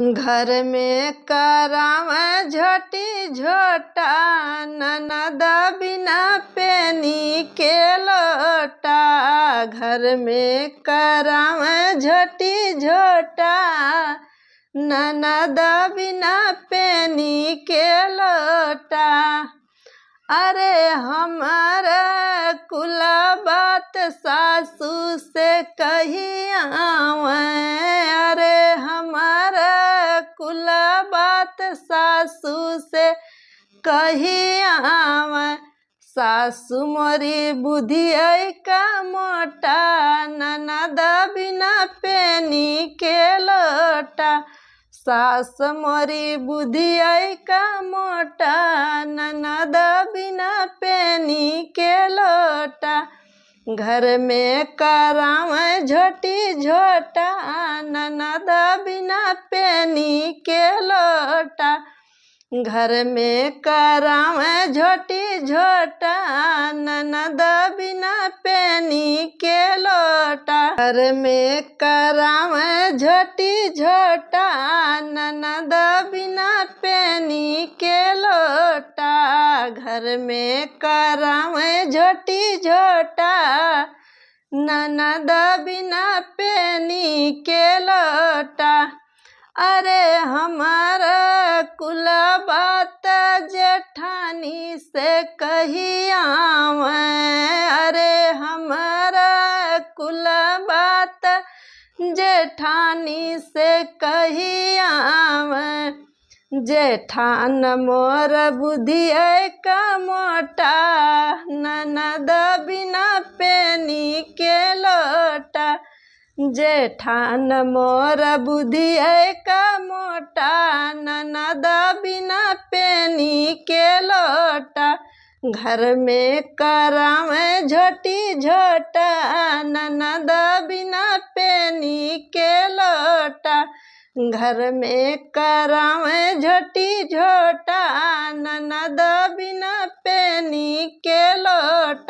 घर में कराव झटी झोटा, ननद बिना पेनी के लोटा। घर में कराव झटी झोटा, ननद बिना पेनी के लोटा। अरे हमारा कुल बात सासू से कही आवे। अरे हमारा कुल बात सासू से कही आवे। सासू मोरी बुद्धि का मोटा, ननद बिना पेनी के लोटा। सास मोरी बुद्धि का मोटा, ननद बिना पेनी के लोटा। घर में कराव झटी झोटा, ननद बिना पेनी के लोटा। घर में कराव झटी झोटा, ननद बिना पेनी के लोटा। घर में कराव झटी झोटा, ननद बिना पेनी के लोटा। घर में कराव झटी झोटा, ननद बिना पेनी के लोटा। अरे हमारा कुल बात जेठानी से कही आवे। अरे हमारा कुल बात जेठानी से कही आवे। जेठान मोर बुद्धि का मोटा, ननद बिना पेनी के लोटा। जेठान मोर बुद्धि का मोटा, ननद बिना पेनी के लोटा। घर में कराव झटी झोटा, ननद बिना पेनी के लोटा। घर में कराव झटी झोटा, ननद बिना पेनी के लोटा।